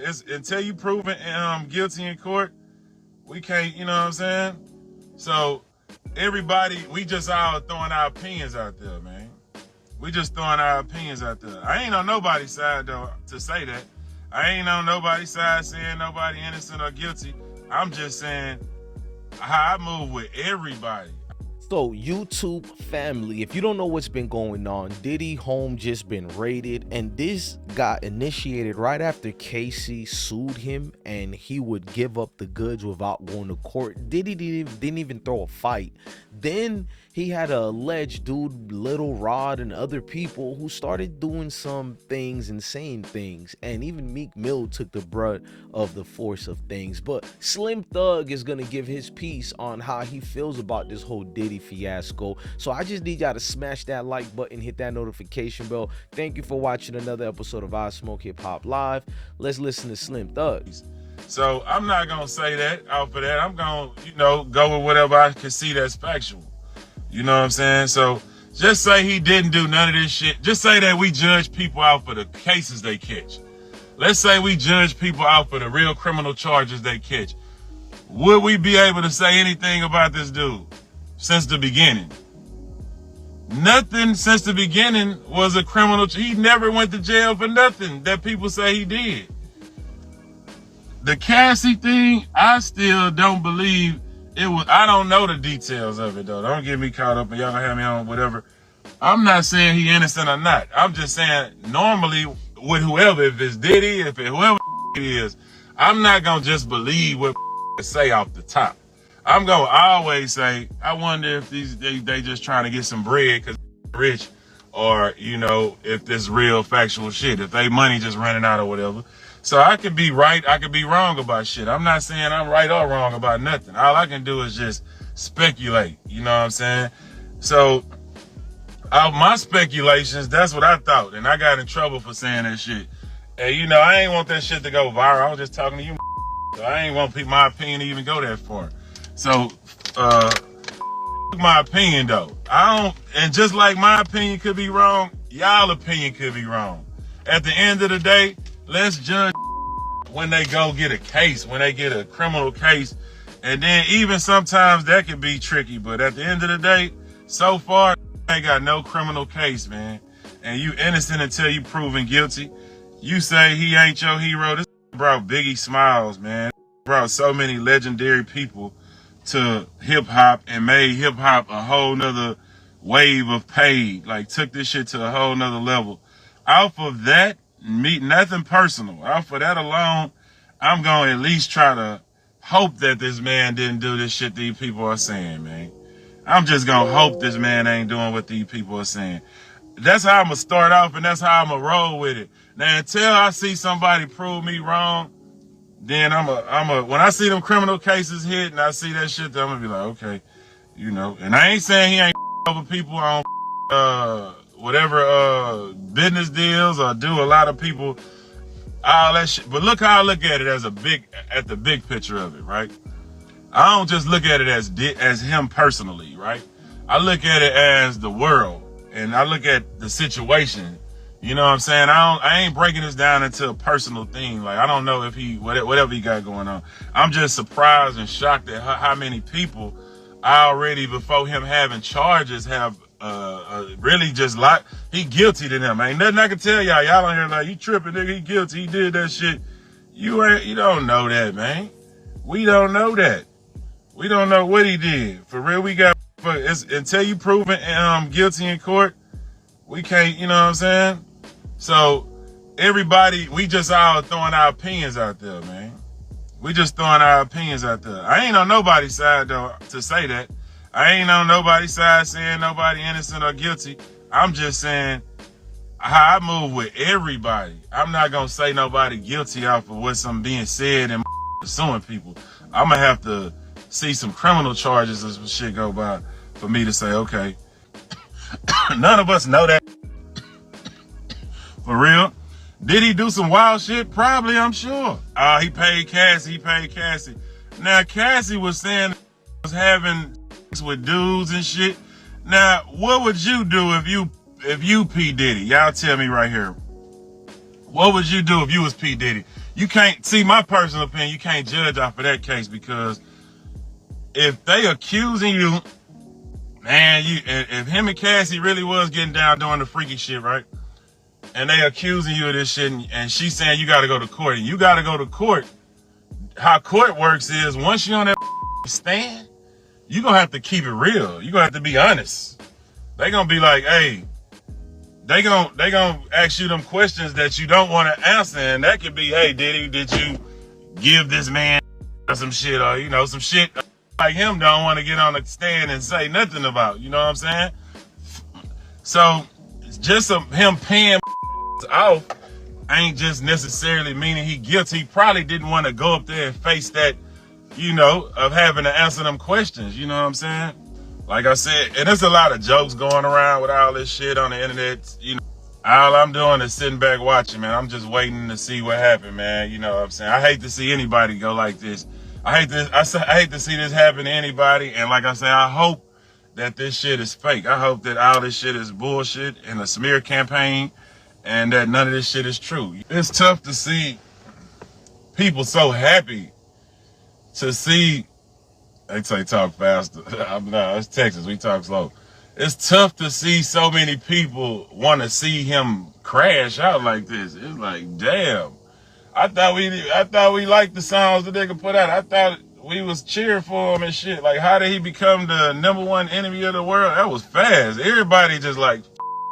It's until you proven guilty in court, we can't, you know what I'm saying? So everybody, we just all throwing our opinions out there, man. We just throwing our opinions out there. I ain't on nobody's side though to say that. I ain't on nobody's side saying nobody innocent or guilty. I'm just saying how I move with everybody. So, YouTube family, if you don't know what's been going on, Diddy home just been raided, and this got initiated right after Cassie sued him and he would give up the goods without going to court. Diddy didn't even throw a fight. Then he had a alleged dude, Little Rod, and other people who started doing some things and saying things, and even Meek Mill took the brunt of the force of things. But Slim Thug is gonna give his piece on how he feels about this whole Diddy fiasco. So I just need y'all to smash that like button, hit that notification bell. Thank you for watching another episode of I Smoke Hip Hop Live. Let's listen to Slim Thug. So I'm not gonna say that off of that. I'm gonna, go with whatever I can see that's factual. You know what I'm saying? So just say he didn't do none of this shit. Just say that we judge people out for the cases they catch. Let's say we judge people out for the real criminal charges they catch. Would we be able to say anything about this dude since the beginning? Nothing since the beginning was a criminal. He never went to jail for nothing that people say he did. The Cassie thing, I still don't believe it was. I don't know the details of it though. Don't get me caught up and y'all gonna have me on whatever. I'm not saying he innocent or not. I'm just saying normally with whoever, if it's Diddy, if it whoever it is, I'm not gonna just believe what say off the top. I'm gonna always say, I wonder if they just trying to get some bread because rich, or if this real factual shit, if they money just running out or whatever. So I could be right, I could be wrong about shit. I'm not saying I'm right or wrong about nothing. All I can do is just speculate, you know what I'm saying? So my speculations, that's what I thought, and I got in trouble for saying that shit. And I ain't want that shit to go viral. I was just talking to you, so I ain't want my opinion to even go that far. So my opinion though, and just like my opinion could be wrong, y'all opinion could be wrong. At the end of the day, let's judge when they go get a case, when they get a criminal case. And then even sometimes that can be tricky. But at the end of the day, so far, ain't got no criminal case, man. And you innocent until you proven guilty. You say he ain't your hero. This brought Biggie Smiles, man. Brought so many legendary people to hip hop and made hip hop a whole nother wave of paid. Like took this shit to a whole nother level. Off of that, nothing personal. Off of that alone, I'm going to at least try to hope that this man didn't do this shit these people are saying, man. I'm just going to hope this man ain't doing what these people are saying. That's how I'm going to start off, and that's how I'm going to roll with it. Now, until I see somebody prove me wrong, then when I see them criminal cases hit and I see that shit, then I'm going to be like, okay, And I ain't saying he ain't over people on whatever business deals or do a lot of people all that shit. But look how I look at it at the big picture of it, right? I don't just look at it as him personally, right? I look at it as the world, and I look at the situation. You know what I'm saying? I ain't breaking this down into a personal thing. Like I don't know if whatever he got going on. I'm just surprised and shocked at how many people already before him having charges have really just like he guilty to them. Ain't nothing I can tell y'all. Y'all don't hear like you tripping, nigga. He guilty. He did that shit. You don't know that, man. We don't know that. We don't know what he did. For real, until you proven guilty in court, we can't. You know what I'm saying? So everybody, we just all throwing our opinions out there, man. We just throwing our opinions out there. I ain't on nobody's side though to say that. I ain't on nobody's side saying nobody innocent or guilty. I'm just saying how I move with everybody. I'm not gonna say nobody guilty off of what's being said and suing people. I'm gonna have to see some criminal charges or some shit go by for me to say, okay, none of us know that. For real. Did he do some wild shit? Probably, I'm sure. He paid Cassie. Now, Cassie was saying he was having sex with dudes and shit. Now, what would you do if you P. Diddy? Y'all tell me right here. What would you do if you was P. Diddy? you can't see my personal opinion. You can't judge off of that case because if they accusing you, man, if him and Cassie really was getting down doing the freaky shit, right? And they accusing you of this shit, and she's saying you got to go to court, and you got to go to court. How court works is once you're on that stand, you're gonna have to keep it real. You're gonna have to be honest. They gonna be like, hey, they gonna ask you them questions that you don't want to answer, and that could be, hey, Diddy, did you give this man some shit, or some shit like him don't want to get on the stand and say nothing about, you know what I'm saying? So just him paying off ain't just necessarily meaning he guilty. He probably didn't want to go up there and face that, of having to answer them questions, you know what I'm saying? Like I said, and there's a lot of jokes going around with all this shit on the internet, All I'm doing is sitting back watching, man. I'm just waiting to see what happened, man. You know what I'm saying? I hate to see anybody go like this. I hate to see this happen to anybody. And like I say, I hope that this shit is fake. I hope that all this shit is bullshit and a smear campaign and that none of this shit is true. It's tough to see people so happy to see. They say talk faster. No, it's Texas. We talk slow. It's tough to see so many people want to see him crash out like this. It's like, damn. I thought we liked the songs that they could put out. I thought we was cheering for him and shit. Like, how did he become the #1 enemy of the world? That was fast. Everybody just like,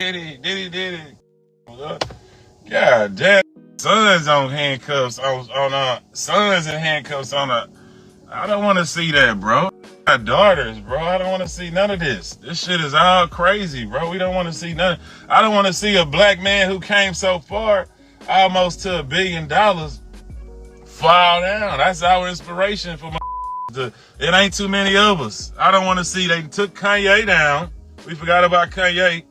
Diddy. God damn. Sons on handcuffs sons in handcuffs on a. I don't want to see that, bro. My daughters, bro. I don't want to see none of this. This shit is all crazy, bro. We don't want to see none. I don't want to see a black man who came so far, almost to $1 billion, fall down. That's our inspiration for it ain't too many of us. I don't want to see they took Kanye down. We forgot about Kanye.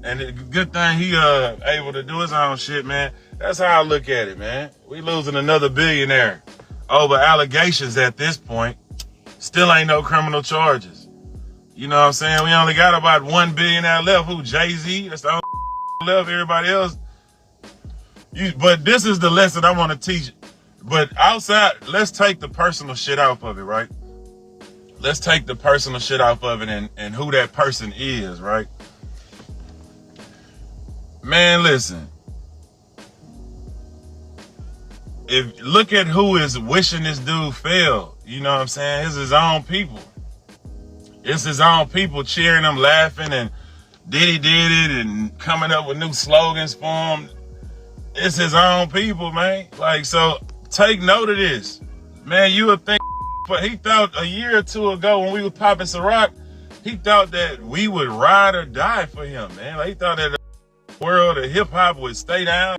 And the good thing he able to do his own shit, man. That's how I look at it, man. We losing another billionaire over allegations at this point. Still ain't no criminal charges. You know what I'm saying? We only got about 1 billionaire left. Who? Jay-Z? That's the only left. Everybody else. But this is the lesson I want to teach. But outside, let's take the personal shit off of it, right? Let's take the personal shit off of it and who that person is, right? Man, listen. Look at who is wishing this dude fail. You know what I'm saying? It's his own people. It's his own people cheering him, laughing, and Diddy did it and coming up with new slogans for him. It's his own people, man. Like, so take note of this. Man, you would think, but he thought a year or two ago when we was popping Ciroc, he thought that we would ride or die for him, man. Like, he thought that the world of hip hop would stay down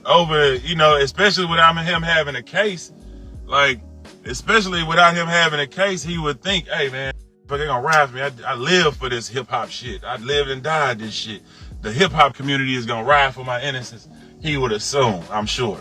over, especially without him having a case. Like, especially without him having a case, he would think, hey, man, but they're gonna ride for me. I live for this hip hop shit. I lived and died this shit. The hip hop community is gonna ride for my innocence. He would assume, I'm sure.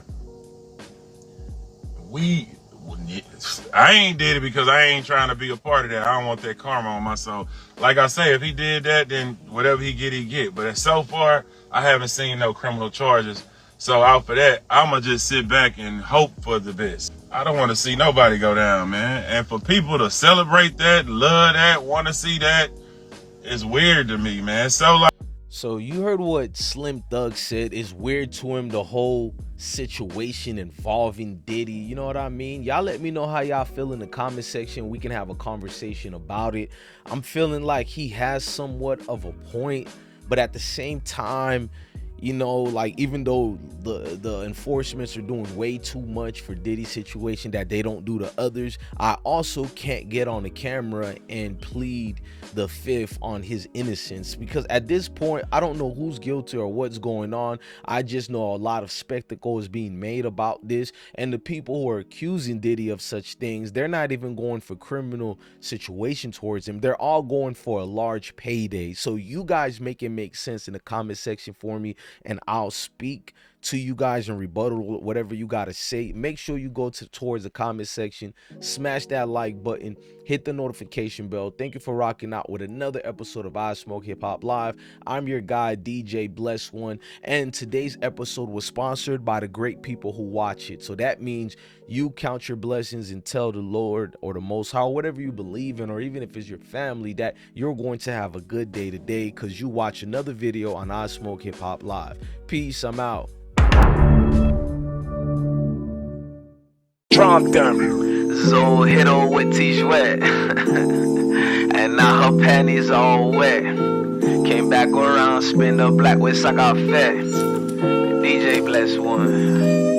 I ain't did it because I ain't trying to be a part of that. I don't want that karma on my soul. Like I say, if he did that, then whatever he get. But so far, I haven't seen no criminal charges. So out for that, I'ma just sit back and hope for the best. I don't want to see nobody go down, man. And for people to celebrate that, love that, want to see that, it's weird to me, man. So you heard what Slim Thug said. It's weird to him, the whole situation involving Diddy. You know what I mean? Y'all let me know how y'all feel in the comment section. We can have a conversation about it. I'm feeling like he has somewhat of a point, but at the same time, like, even though the enforcements are doing way too much for Diddy's situation that they don't do to others, I also can't get on the camera and plead the fifth on his innocence, because at this point, I don't know who's guilty or what's going on. I just know a lot of spectacle is being made about this, and the people who are accusing Diddy of such things, they're not even going for criminal situation towards him. They're all going for a large payday. So you guys make it make sense in the comment section for me, and I'll speak to you guys and rebuttal whatever you got to say. Make sure you go towards the comment section, smash that like button, hit the notification bell. Thank you for rocking out with another episode of I Smoke Hip Hop Live. I'm your guy, DJ Bless One, and today's episode was sponsored by the great people who watch it. So that means you count your blessings and tell the Lord or the Most High, whatever you believe in, or even if it's your family, that you're going to have a good day today because you watch another video on I Smoke Hip Hop Live. Peace, I'm out. Drunk them. Zo hit her with T-Sweat. And now her panties all wet. Came back around, spin the black with sock out fat. DJ Bless One.